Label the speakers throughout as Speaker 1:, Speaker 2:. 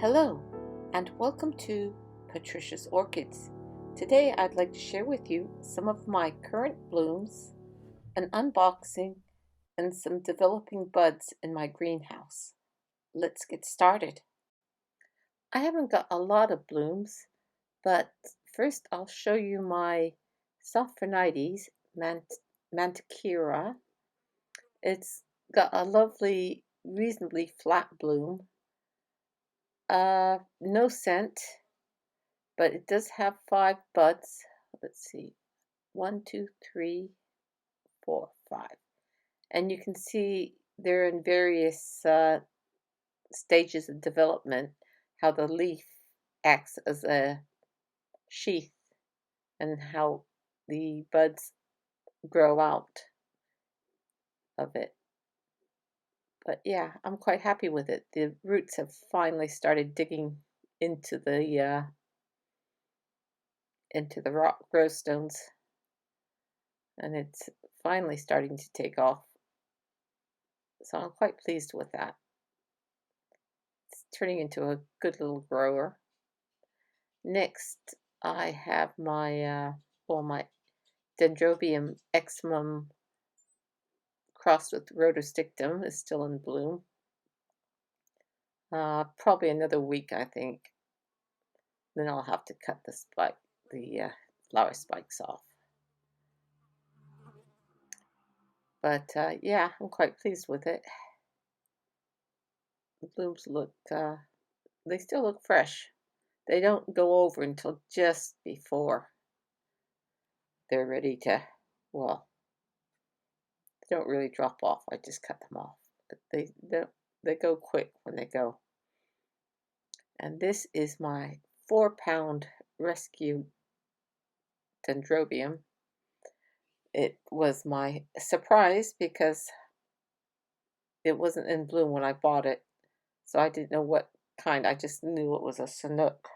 Speaker 1: Hello, and welcome to Patricia's Orchids. Today I'd like to share with you some of my current blooms, an unboxing, and some developing buds in my greenhouse. Let's get started. I haven't got a lot of blooms, but first I'll show you my Sophronites manticura. It's got a lovely, reasonably flat bloom. No scent, but it does have 5 buds. Let's see, 1, 2, 3, 4, 5. And you can see they're in various stages of development, how the leaf acts as a sheath and how the buds grow out of it. But yeah, I'm quite happy with it. The roots have finally started digging into the rock growth stones, and it's finally starting to take off. So I'm quite pleased with that. It's turning into a good little grower. Next, I have my my Dendrobium eximum crossed with rotostictum is still in bloom. Probably another week, I think. Then I'll have to cut the flower spikes off. But yeah, I'm quite pleased with it. The blooms they still look fresh. They don't go over until just before they're ready to, well, they don't really drop off. I just cut them off. But they go quick when they go. And this is my 4-pound rescue Dendrobium. It was my surprise because it wasn't in bloom when I bought it. So I didn't know what kind. I just knew it was a Chinook.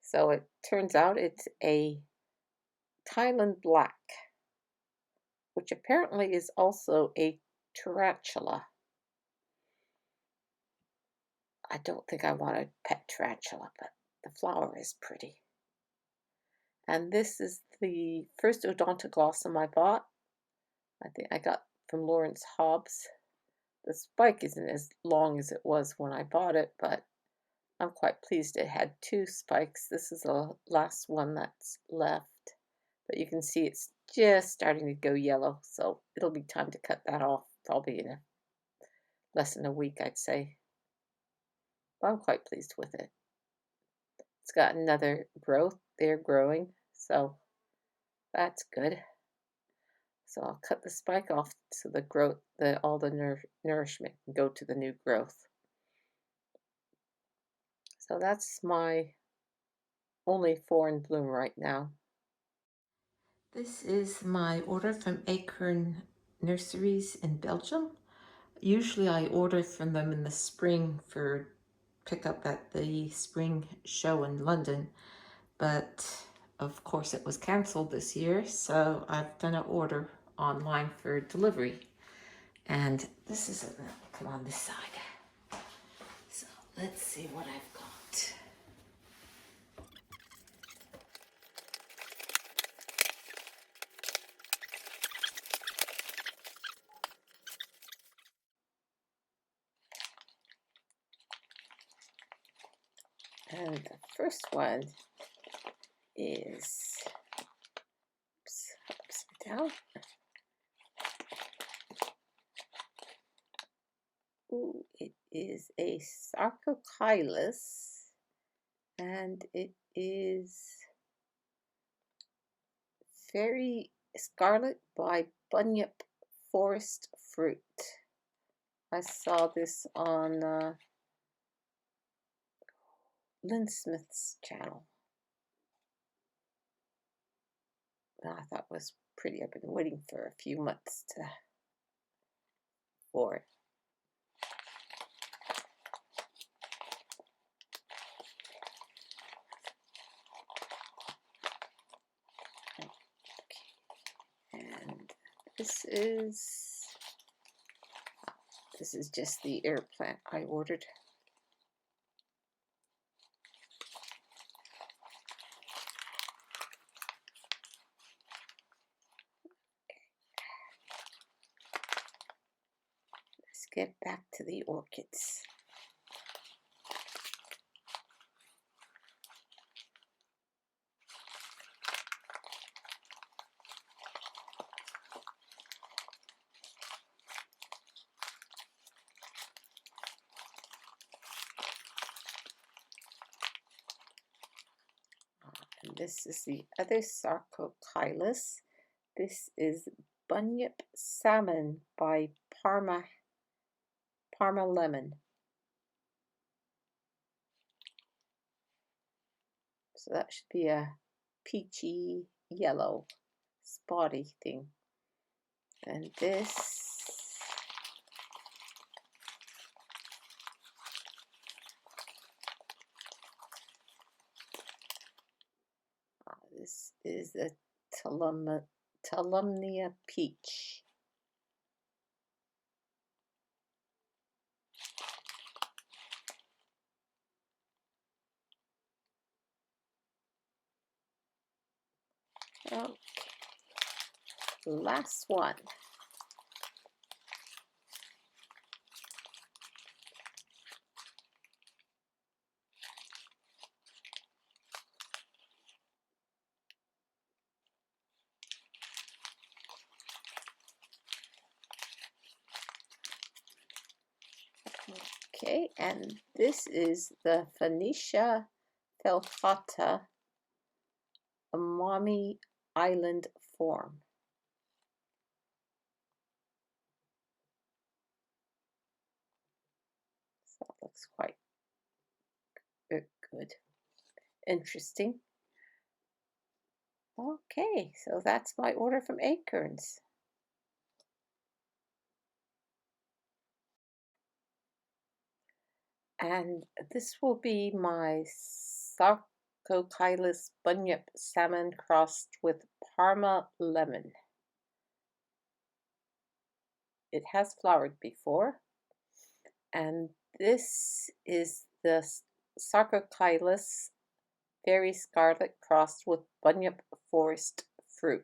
Speaker 1: So it turns out it's a Thailand Black, which apparently is also a tarantula. I don't think I want a pet tarantula, but the flower is pretty. And this is the first odontoglossum I bought. I think I got from Lawrence Hobbs. The spike isn't as long as it was when I bought it, but I'm quite pleased it had 2 spikes. This is the last one that's left. But you can see it's just starting to go yellow, so it'll be time to cut that off, probably in less than a week, I'd say. But I'm quite pleased with it. It's got another growth. They're growing, so that's good. So I'll cut the spike off so the growth, all the nourishment can go to the new growth. So that's my only 4 in bloom right now. This is my order from Akerne Nurseries in Belgium. Usually I order from them in the spring for pickup at the spring show in London, but of course it was cancelled this year, so I've done an order online for delivery. And this is come on this side. So let's see what I've got. And the first one is, upside down. Ooh, it is a Sarcochilus, and it is Fairy Scarlet by Bunyip Forest Fruit. I saw this on Lynn Smith's channel. I thought it was pretty. I've been waiting for a few months for it. And this is just the air plant I ordered. get back to the orchids. And this is the other Sarcochilus. This is Bunyip Salmon by Parma Lemon. So that should be a peachy yellow spotty thing. And this is a Talumnia peach. Okay, last one. Okay, and this is the Phoenicia felcata Amami Island form. So that looks quite good. Interesting. Okay, so that's my order from Acorns. And this will be my Sarcochilus bunyip salmon crossed with Parma lemon. It has flowered before. And this is the Sarcochilus Fairy Scarlet crossed with Bunyip Forest fruit.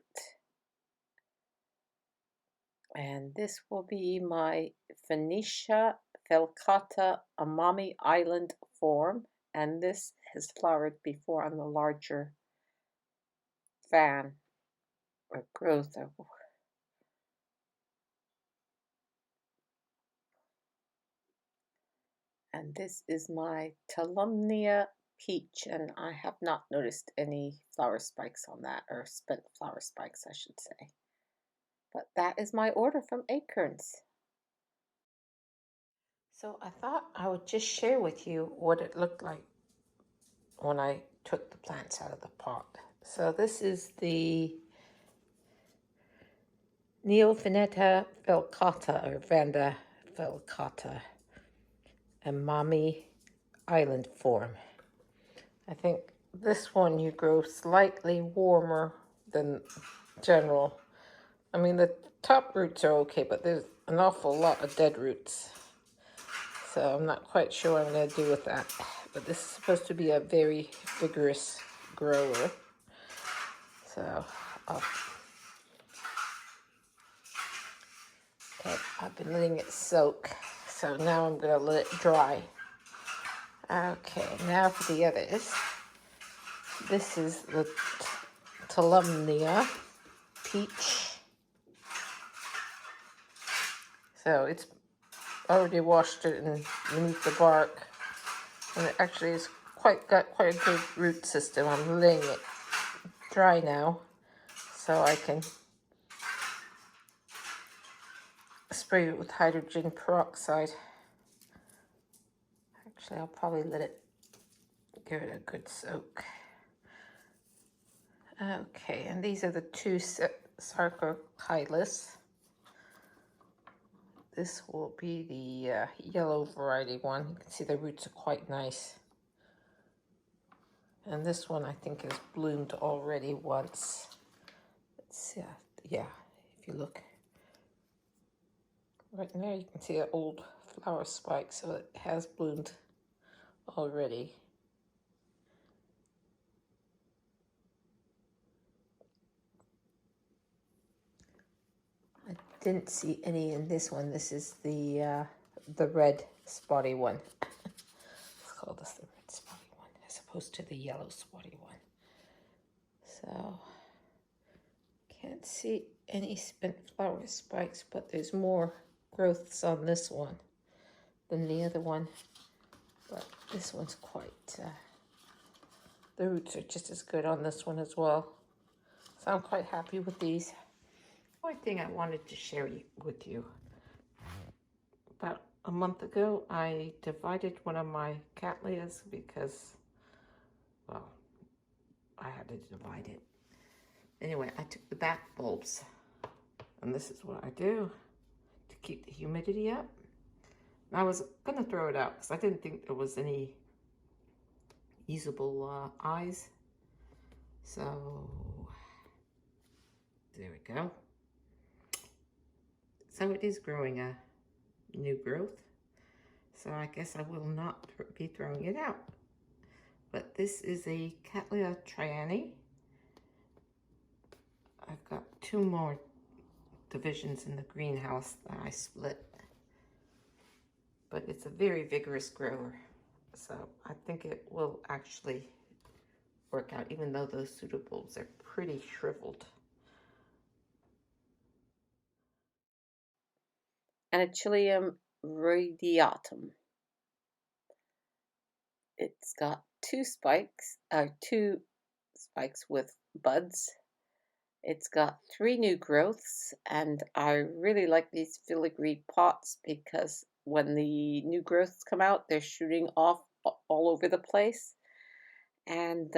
Speaker 1: And this will be my Phoenicia felcata Amami Island form, and this has flowered before on the larger fan or growth. And this is my Talumnia peach, and I have not noticed any flower spikes on that, or spent flower spikes, I should say. But that is my order from Acorns. So I thought I would just share with you what it looked like when I took the plants out of the pot. So this is the Neopheneta felcata, or Vanda felcata, Amami Island form. I think this one you grow slightly warmer than general. I mean, the top roots are okay, but there's an awful lot of dead roots. So I'm not quite sure what I'm going to do with that. But this is supposed to be a very vigorous grower. So okay, I've been letting it soak. So now I'm going to let it dry. Okay, now for the others. This is the Talumnia peach. So it's already washed it and removed the bark, and it actually has got quite a good root system. I'm letting it dry now so I can spray it with hydrogen peroxide. Actually, I'll probably let it give it a good soak. Okay, and these are the two Sarcochilus. This will be the yellow variety one. You can see the roots are quite nice. And this one I think has bloomed already once. Let's see, yeah, if you look. Right now you can see an old flower spike, so it has bloomed already. I didn't see any in this one. This is the the red spotty one. Let's call this the red spotty one as opposed to the yellow spotty one. So, can't see any spent flower spikes, but there's more growths on this one than the other one. But this one's quite, the roots are just as good on this one as well. So I'm quite happy with these. One thing I wanted to share with you. About a month ago, I divided one of my cattleyas because, well, I had to divide it. Anyway, I took the back bulbs, and this is what I do to keep the humidity up. And I was going to throw it out because I didn't think there was any usable eyes. So, there we go. So it is growing a new growth. So I guess I will not be throwing it out. But this is a Cattleya triani. I've got 2 more divisions in the greenhouse that I split. But it's a very vigorous grower. So I think it will actually work out, even though those pseudobulbs are pretty shriveled. Anachilium radiatum. It's got 2 spikes with buds. It's got 3 new growths, and I really like these filigreed pots because when the new growths come out, they're shooting off all over the place, and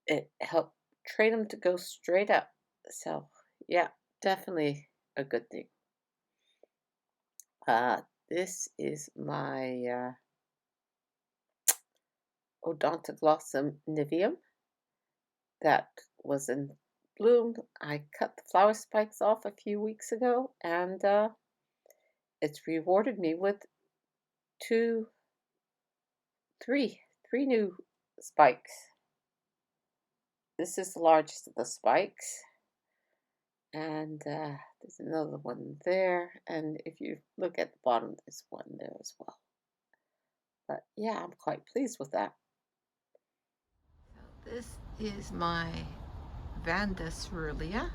Speaker 1: it helped train them to go straight up. So yeah, definitely a good thing. This is my Odontoglossum niveum that was in bloom. I cut the flower spikes off a few weeks ago, and it's rewarded me with three new spikes. This is the largest of the spikes, and there's another one there, and if you look at the bottom, there's one there as well. But yeah, I'm quite pleased with that. So this is my Vanda cerulean.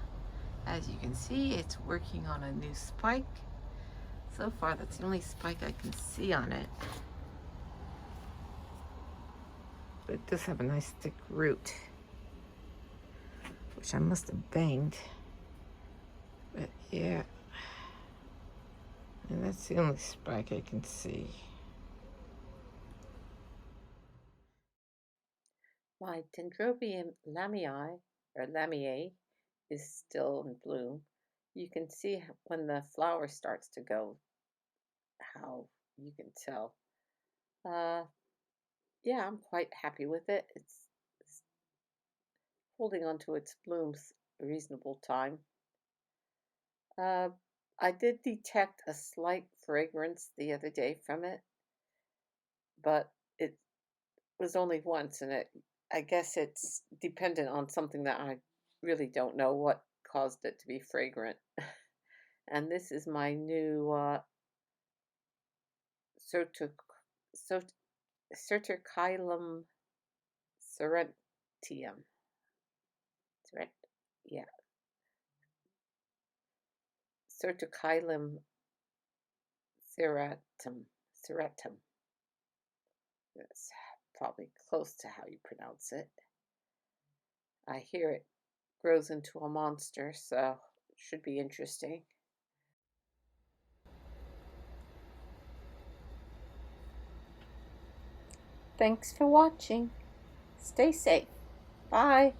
Speaker 1: As you can see, it's working on a new spike. So far, that's the only spike I can see on it. But it does have a nice thick root, which I must have banged. But yeah, and that's the only spike I can see. My Dendrobium lamii, or lamiae, is still in bloom. You can see when the flower starts to go, how you can tell. Yeah, I'm quite happy with it. It's holding on to its blooms a reasonable time. I did detect a slight fragrance the other day from it, but it was only once, and I guess it's dependent on something that I really don't know what caused it to be fragrant. And this is my new Certicilum serentium. Yeah. Certicilum serratum. That's probably close to how you pronounce it. I hear it grows into a monster, so it should be interesting. Thanks for watching. Stay safe. Bye.